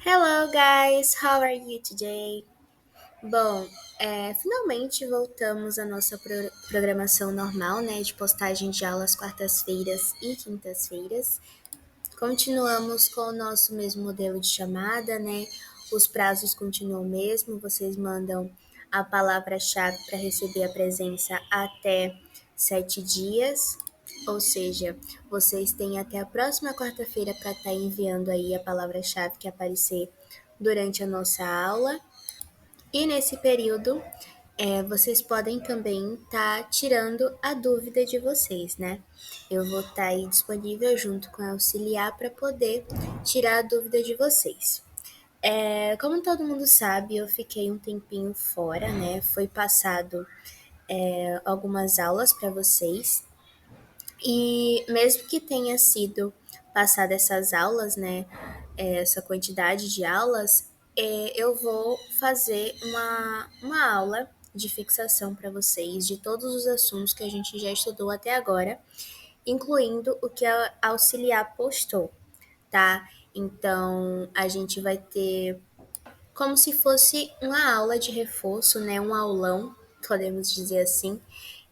Hello guys, how are you today? Bom, finalmente voltamos à nossa programação normal, né, de postagem de aulas quartas-feiras e quintas-feiras. Continuamos com o nosso mesmo modelo de chamada, né? Os prazos continuam o mesmo, vocês mandam a palavra-chave para receber a presença até 7 dias, ou seja, vocês têm até a próxima quarta-feira para estar enviando aí a palavra-chave que aparecer durante a nossa aula. E nesse período, vocês podem também estar tirando a dúvida de vocês, né? Eu vou estar aí disponível junto com a auxiliar para poder tirar a dúvida de vocês. Como todo mundo sabe, eu fiquei um tempinho fora, né? Foi passado algumas aulas para vocês. E mesmo que tenha sido passada essas aulas, né, essa quantidade de aulas, eu vou fazer uma aula de fixação para vocês de todos os assuntos que a gente já estudou até agora, incluindo o que a auxiliar postou, tá? Então, a gente vai ter como se fosse uma aula de reforço, né, um aulão, podemos dizer assim,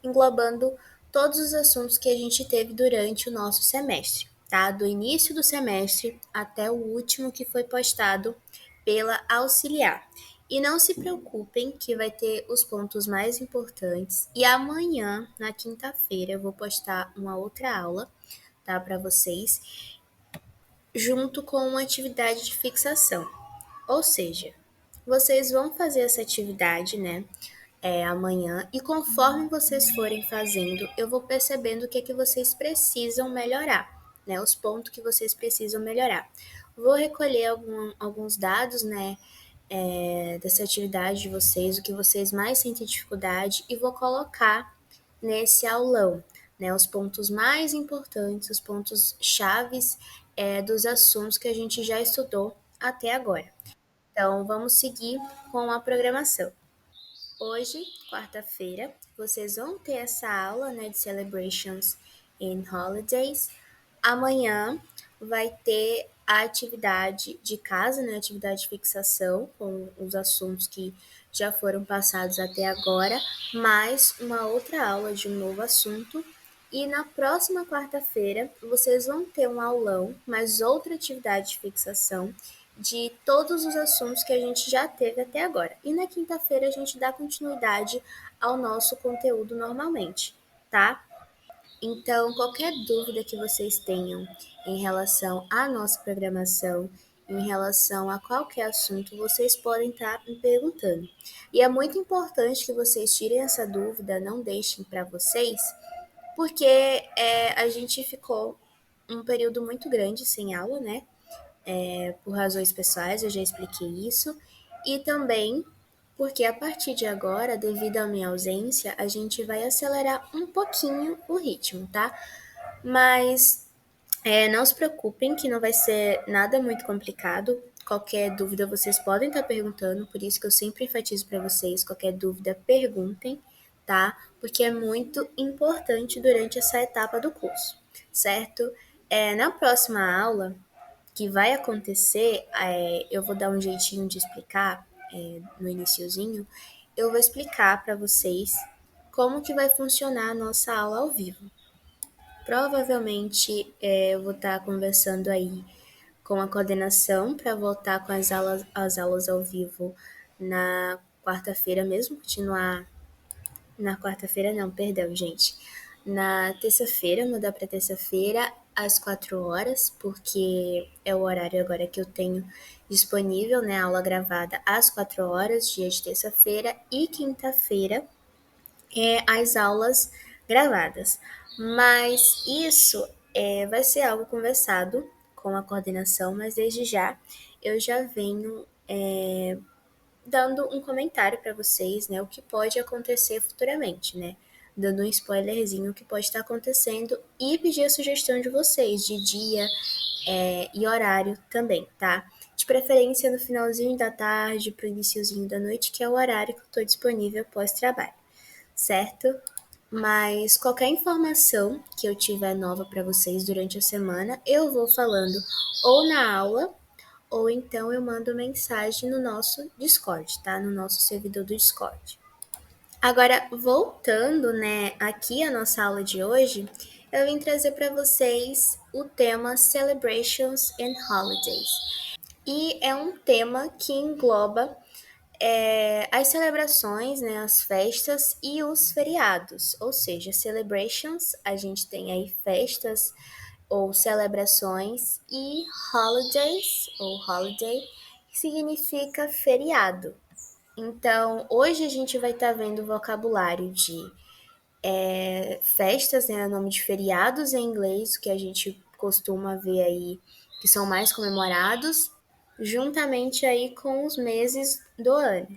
englobando todos os assuntos que a gente teve durante o nosso semestre, tá? Do início do semestre até o último que foi postado pela auxiliar. E não se preocupem que vai ter os pontos mais importantes. E amanhã, na quinta-feira, eu vou postar uma outra aula, tá, para vocês, junto com uma atividade de fixação. Ou seja, vocês vão fazer essa atividade, né? Amanhã, e conforme vocês forem fazendo, eu vou percebendo o que é que vocês precisam melhorar, né? Os pontos que vocês precisam melhorar. Vou recolher alguns dados, né? Dessa atividade de vocês, o que vocês mais sentem dificuldade, e vou colocar nesse aulão, né? Os pontos mais importantes, os pontos chaves dos assuntos que a gente já estudou até agora. Então, vamos seguir com a programação. Hoje, quarta-feira, vocês vão ter essa aula, né, de Celebrations and Holidays. Amanhã vai ter a atividade de casa, né, atividade de fixação com os assuntos que já foram passados até agora, mais uma outra aula de um novo assunto. E na próxima quarta-feira, vocês vão ter um aulão, mais outra atividade de fixação de todos os assuntos que a gente já teve até agora. E na quinta-feira a gente dá continuidade ao nosso conteúdo normalmente, tá? Então, qualquer dúvida que vocês tenham em relação à nossa programação, em relação a qualquer assunto, vocês podem estar me perguntando. E é muito importante que vocês tirem essa dúvida, não deixem para vocês, porque a gente ficou um período muito grande sem aula, né? Por razões pessoais, eu já expliquei isso, e também porque a partir de agora, devido à minha ausência, a gente vai acelerar um pouquinho o ritmo, tá? Mas não se preocupem que não vai ser nada muito complicado. Qualquer dúvida vocês podem estar perguntando, por isso que eu sempre enfatizo para vocês, qualquer dúvida perguntem, tá? Porque é muito importante durante essa etapa do curso, certo? Na próxima aula, que vai acontecer, eu vou dar um jeitinho de explicar no iniciozinho, eu vou explicar para vocês como que vai funcionar a nossa aula ao vivo. Provavelmente eu vou estar conversando aí com a coordenação para voltar com as aulas ao vivo na quarta-feira mesmo, continuar na quarta-feira não, perdão, gente. Na terça-feira, mudar para terça-feira às 4 horas, porque é o horário agora que eu tenho disponível, né? Aula gravada às 4 horas, dia de terça-feira, e quinta-feira as aulas gravadas. Mas isso vai ser algo conversado com a coordenação, mas desde já eu já venho dando um comentário para vocês, né, o que pode acontecer futuramente, né? Dando um spoilerzinho o que pode estar acontecendo e pedir a sugestão de vocês de dia e horário também, tá? De preferência no finalzinho da tarde para o iniciozinho da noite, que é o horário que eu estou disponível pós-trabalho, certo? Mas qualquer informação que eu tiver nova para vocês durante a semana, eu vou falando ou na aula ou então eu mando mensagem no nosso Discord, tá? No nosso servidor do Discord. Agora, voltando, né, aqui à nossa aula de hoje, eu vim trazer para vocês o tema Celebrations and Holidays. E é um tema que engloba as celebrações, né, as festas e os feriados. Ou seja, celebrations, a gente tem aí festas ou celebrações, e holidays, ou holiday, que significa feriado. Então, hoje a gente vai estar vendo o vocabulário de festas, né, o nome de feriados em inglês, que a gente costuma ver aí, que são mais comemorados, juntamente aí com os meses do ano,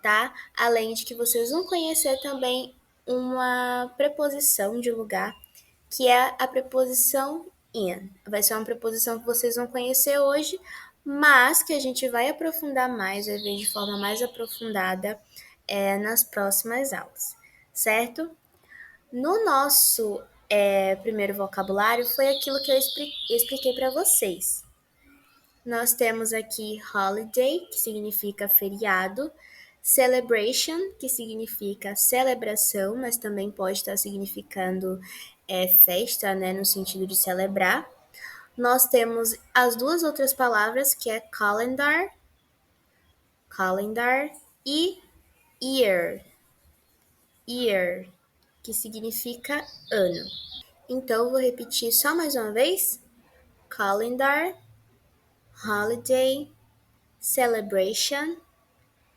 tá? Além de que vocês vão conhecer também uma preposição de lugar, que é a preposição in. Vai ser uma preposição que vocês vão conhecer hoje, mas que a gente vai aprofundar mais, vai ver de forma mais aprofundada nas próximas aulas, certo? No nosso primeiro vocabulário foi aquilo que eu expliquei para vocês. Nós temos aqui holiday, que significa feriado, celebration, que significa celebração, mas também pode estar significando festa, né, no sentido de celebrar. Nós temos as duas outras palavras, que é calendar e year, que significa ano. Então, vou repetir só mais uma vez: calendar, holiday, celebration,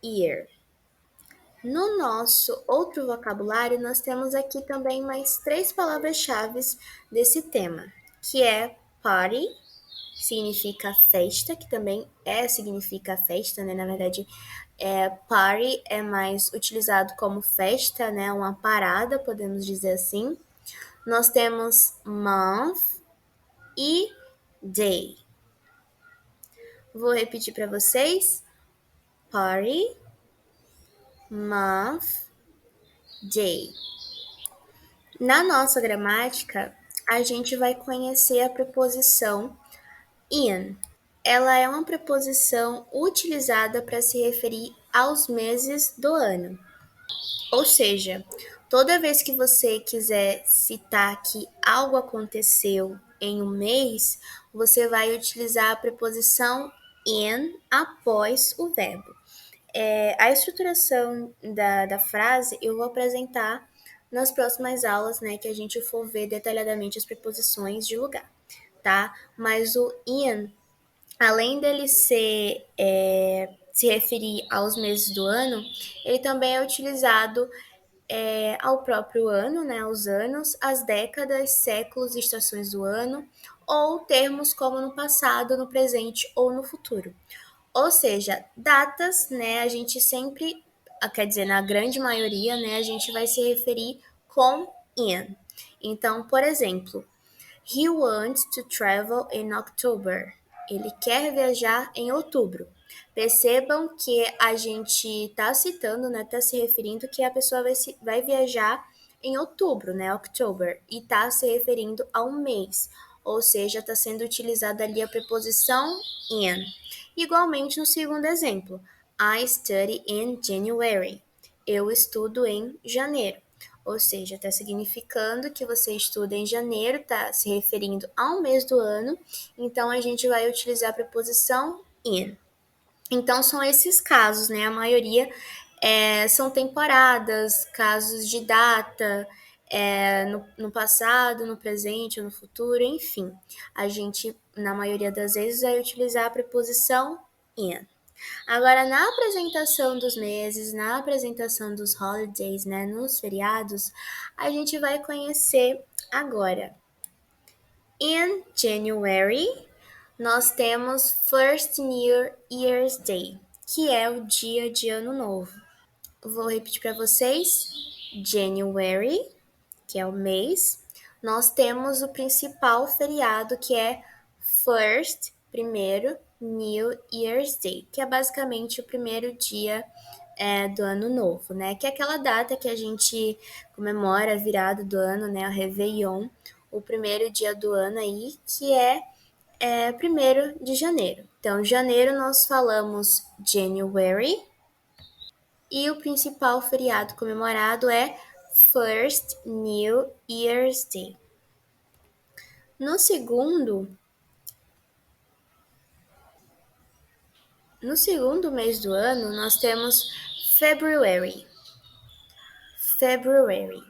year. No nosso outro vocabulário, nós temos aqui também mais 3 palavras-chave desse tema, que é party, que significa festa, que também significa festa, né? Na verdade, party é mais utilizado como festa, né? Uma parada, podemos dizer assim. Nós temos month e day. Vou repetir para vocês: party, month, day. Na nossa gramática, a gente vai conhecer a preposição in. Ela é uma preposição utilizada para se referir aos meses do ano. Ou seja, toda vez que você quiser citar que algo aconteceu em um mês, você vai utilizar a preposição in após o verbo. A estruturação da frase eu vou apresentar nas próximas aulas, né, que a gente for ver detalhadamente as preposições de lugar, tá? Mas o in, além dele se referir aos meses do ano, ele também é utilizado ao próprio ano, né, aos anos, as décadas, séculos e estações do ano, ou termos como no passado, no presente ou no futuro. Ou seja, datas, né, a gente sempre, quer dizer, na grande maioria, né, a gente vai se referir com in. Então, por exemplo, he wants to travel in October. Ele quer viajar em outubro. Percebam que a gente está citando, né, está se referindo que a pessoa vai viajar em outubro, né, October, e está se referindo a um mês, ou seja, está sendo utilizada ali a preposição in. Igualmente no segundo exemplo, I study in January. Eu estudo em janeiro. Ou seja, está significando que você estuda em janeiro, está se referindo a um mês do ano, então a gente vai utilizar a preposição in. Então são esses casos, né? A maioria são temporadas, casos de data, no passado, no presente ou no futuro, enfim. A gente, na maioria das vezes, vai utilizar a preposição in. Agora, na apresentação dos meses, na apresentação dos holidays, né, nos feriados, a gente vai conhecer agora. In January, nós temos First New Year's Day, que é o dia de Ano Novo. Vou repetir para vocês. January, que é o mês, nós temos o principal feriado, que é First, primeiro, New Year's Day, que é basicamente o primeiro dia do ano novo, né? Que é aquela data que a gente comemora a virada do ano, né? O Réveillon, o primeiro dia do ano aí, que é 1º de janeiro. Então, janeiro nós falamos January e o principal feriado comemorado é First New Year's Day. No segundo, no segundo mês do ano, nós temos February. February.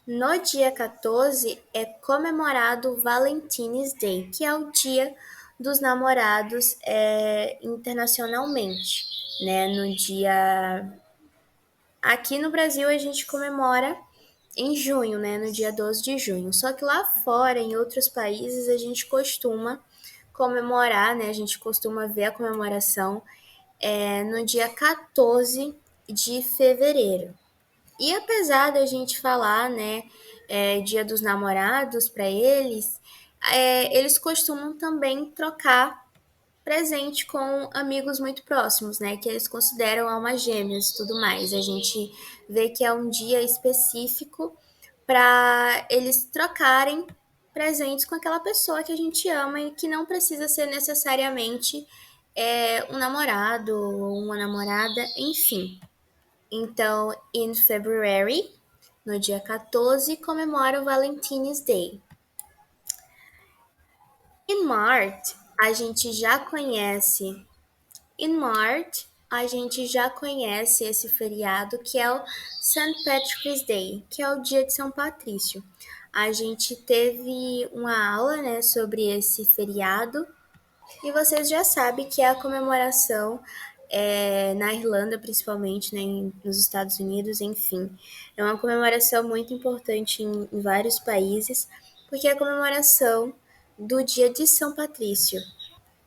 No dia 14 é comemorado Valentine's Day, que é o dia dos namorados internacionalmente, né? No dia aqui no Brasil a gente comemora em junho, né? No dia 12 de junho. Só que lá fora, em outros países, a gente costuma comemorar, né? A gente costuma ver a comemoração no dia 14 de fevereiro. E apesar da gente falar, né, Dia dos Namorados para eles, eles costumam também trocar presente com amigos muito próximos, né, que eles consideram almas gêmeas e tudo mais. A gente vê que é um dia específico para eles trocarem presentes com aquela pessoa que a gente ama e que não precisa ser necessariamente um namorado ou uma namorada, enfim. Então, in February, no dia 14, comemora o Valentine's Day. In March, a gente já conhece. In March, a gente já conhece esse feriado que é o St. Patrick's Day, que é o dia de São Patrício. A gente teve uma aula, né, sobre esse feriado e vocês já sabem que é a comemoração na Irlanda, principalmente, né, nos Estados Unidos, enfim. É uma comemoração muito importante em vários países, porque é a comemoração do dia de São Patrício.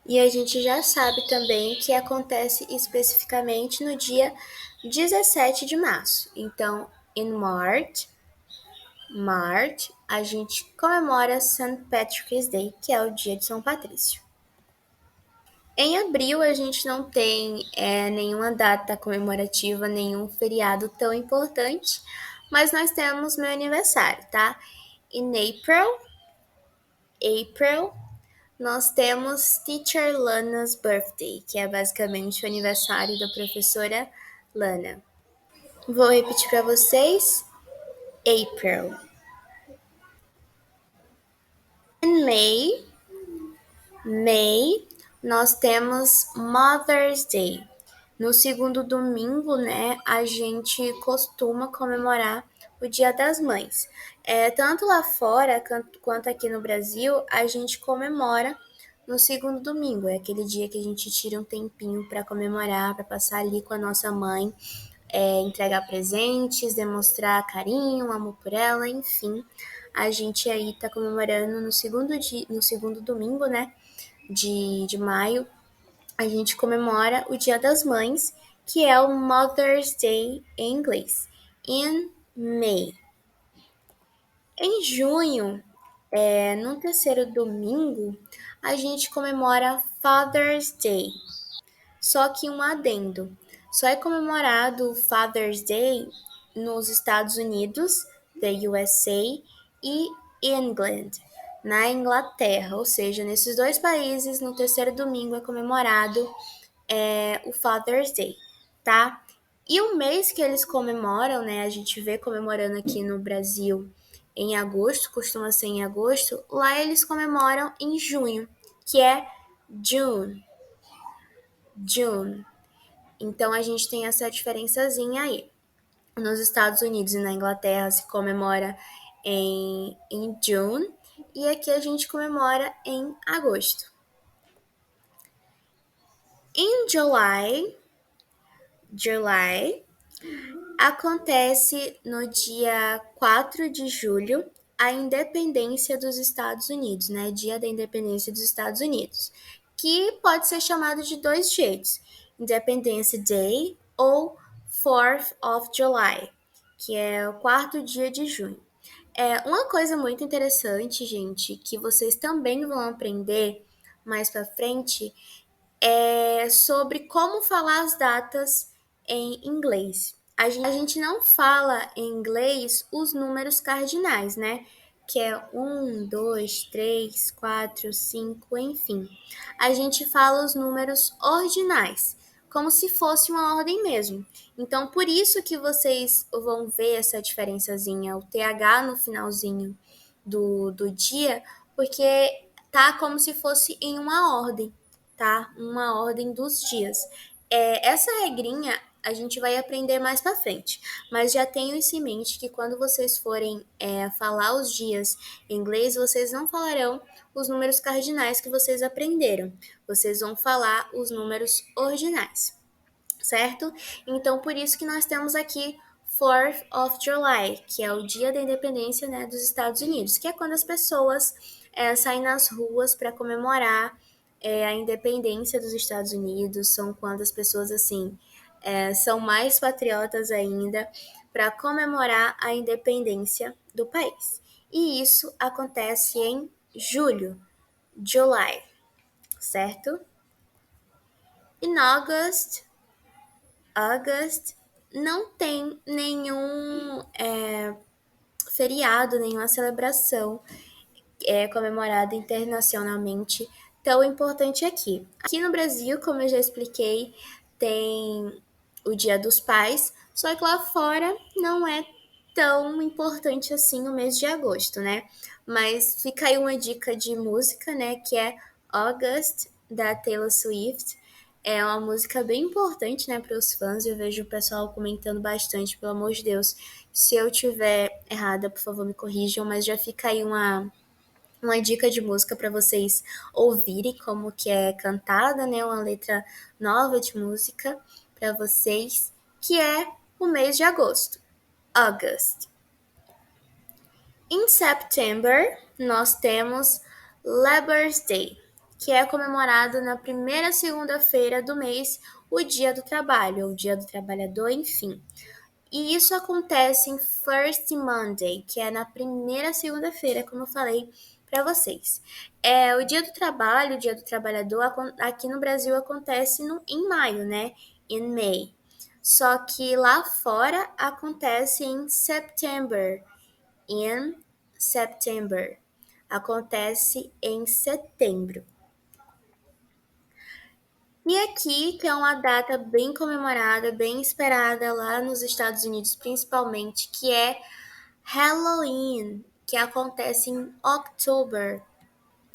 E a gente já sabe também que acontece especificamente no dia 17 de março. Então, in March, a gente comemora St. Patrick's Day, que é o dia de São Patrício. Em abril, a gente não tem nenhuma data comemorativa, nenhum feriado tão importante, mas nós temos meu aniversário, tá? In April, nós temos Teacher Lana's Birthday, que é basicamente o aniversário da professora Lana. Vou repetir para vocês. April. In May, nós temos Mother's Day. No segundo domingo, né, a gente costuma comemorar o Dia das Mães. Tanto lá fora quanto aqui no Brasil, a gente comemora no segundo domingo. É aquele dia que a gente tira um tempinho para comemorar, para passar ali com a nossa mãe, entregar presentes, demonstrar carinho, amor por ela, enfim. A gente aí tá comemorando no segundo domingo, né, de maio, a gente comemora o Dia das Mães, que é o Mother's Day em inglês, in May. Em junho, no terceiro domingo, a gente comemora Father's Day. Só que um adendo: só é comemorado Father's Day nos Estados Unidos, the USA, e England, na Inglaterra. Ou seja, nesses dois países, no terceiro domingo é comemorado o Father's Day, tá? E o mês que eles comemoram, né? A gente vê comemorando aqui no Brasil em agosto, costuma ser em agosto, lá eles comemoram em junho, que é June. June. Então a gente tem essa diferençazinha aí. Nos Estados Unidos e na Inglaterra se comemora em June e aqui a gente comemora em agosto. Em July, acontece no dia 4 de julho a independência dos Estados Unidos, né? Dia da independência dos Estados Unidos, que pode ser chamado de dois jeitos: Independence Day ou 4th of July, que é o quarto dia de junho. Uma coisa muito interessante, gente, que vocês também vão aprender mais para frente sobre como falar as datas em inglês. A gente não fala em inglês os números cardinais, né? que é 1, 2, 3, 4, 5, enfim. A gente fala os números ordinais, como se fosse uma ordem mesmo. Então, por isso que vocês vão ver essa diferençazinha, o TH no finalzinho do dia, porque tá como se fosse em uma ordem, tá? Uma ordem dos dias. Essa regrinha a gente vai aprender mais para frente, mas já tenho isso em mente que quando vocês forem falar os dias em inglês, vocês não falarão os números cardinais que vocês aprenderam, vocês vão falar os números ordinais, certo? Então, por isso que nós temos aqui 4th of July, que é o dia da independência, né, dos Estados Unidos, que é quando as pessoas saem nas ruas para comemorar a independência dos Estados Unidos, são quando as pessoas, assim, são mais patriotas ainda para comemorar a independência do país. E isso acontece em julho, July, certo? In August não tem nenhum feriado, nenhuma celebração comemorada internacionalmente tão importante aqui. Aqui no Brasil, como eu já expliquei, tem o Dia dos Pais, só que lá fora não é tão importante assim o mês de agosto, né? Mas fica aí uma dica de música, né? Que é August, da Taylor Swift. É uma música bem importante, né, para os fãs. Eu vejo o pessoal comentando bastante, pelo amor de Deus. Se eu tiver errada, por favor, me corrijam, mas já fica aí uma dica de música para vocês ouvirem como que é cantada, né? Uma letra nova de música para vocês, que é o mês de agosto, August. Em September, nós temos Labour Day, que é comemorado na primeira segunda-feira do mês, o Dia do Trabalho, ou Dia do Trabalhador, enfim. E isso acontece em First Monday, que é na primeira segunda-feira, como eu falei para vocês. O Dia do Trabalho, o Dia do Trabalhador, aqui no Brasil acontece em maio, né? In May. Só que lá fora acontece em September. In September. Acontece em setembro. E aqui, que é uma data bem comemorada, bem esperada lá nos Estados Unidos, principalmente, que é Halloween, que acontece em outubro.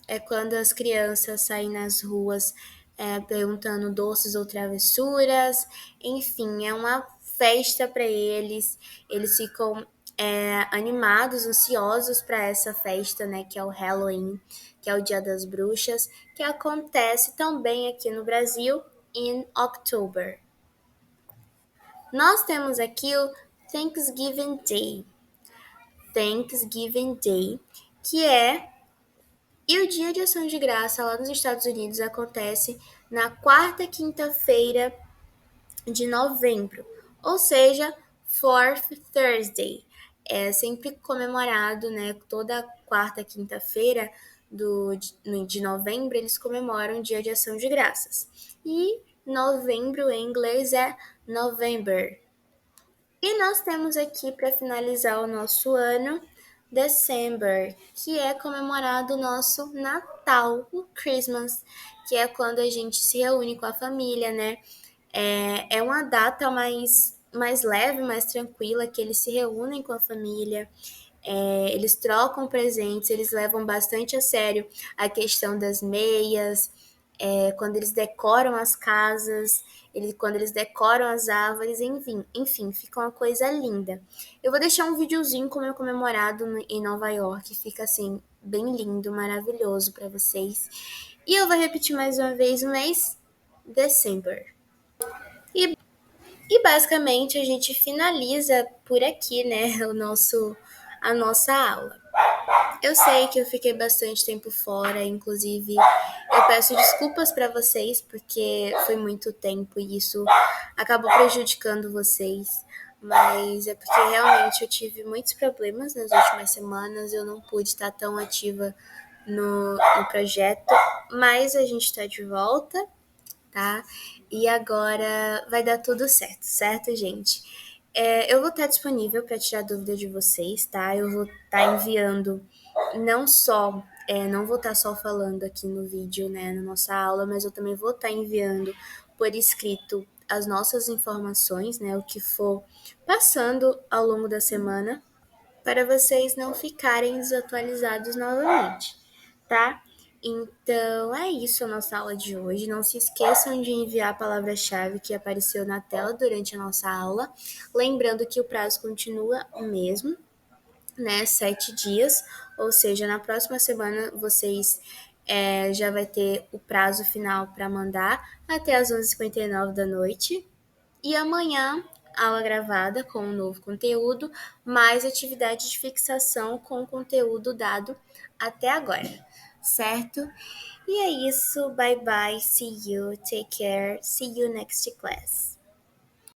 É quando as crianças saem nas ruas perguntando doces ou travessuras. Enfim, é uma festa para eles. Eles ficam animados, ansiosos para essa festa, né? Que é o Halloween, que é o Dia das Bruxas, que acontece também aqui no Brasil em outubro. Nós temos aqui o Thanksgiving Day. Thanksgiving Day, que é e o Dia de Ação de Graça lá nos Estados Unidos acontece na quarta quinta-feira de novembro, ou seja, Fourth Thursday. É sempre comemorado, né? Toda quarta quinta-feira de novembro eles comemoram o Dia de Ação de Graças. E novembro em inglês é November. E nós temos aqui para finalizar o nosso ano December, que é comemorado o nosso Natal, o Christmas, que é quando a gente se reúne com a família, né? É uma data mais leve, mais tranquila, que eles se reúnem com a família, eles trocam presentes, eles levam bastante a sério a questão das meias, quando eles decoram as casas, quando eles decoram as árvores, enfim, fica uma coisa linda. Eu vou deixar um videozinho como é comemorado em Nova York, fica assim, bem lindo, maravilhoso para vocês. E eu vou repetir mais uma vez o mês December. E, e basicamente a gente finaliza por aqui, né, a nossa aula. Eu sei que eu fiquei bastante tempo fora, inclusive eu peço desculpas para vocês porque foi muito tempo e isso acabou prejudicando vocês, mas é porque realmente eu tive muitos problemas nas últimas semanas, eu não pude estar tão ativa no projeto, mas a gente está de volta, tá? E agora vai dar tudo certo, certo, gente? Eu vou estar disponível para tirar dúvida de vocês, tá? Eu vou estar enviando não vou estar só falando aqui no vídeo, né, na nossa aula, mas eu também vou estar enviando por escrito as nossas informações, né, o que for passando ao longo da semana, para vocês não ficarem desatualizados novamente, tá? Então é isso a nossa aula de hoje. Não se esqueçam de enviar a palavra-chave que apareceu na tela durante a nossa aula. Lembrando que o prazo continua o mesmo, né? 7 dias, ou seja, na próxima semana vocês já vai ter o prazo final para mandar até as 11h59 da noite. E amanhã, aula gravada com um novo conteúdo, mais atividade de fixação com o conteúdo dado até agora, certo? E é isso, bye bye, see you, take care, see you next class.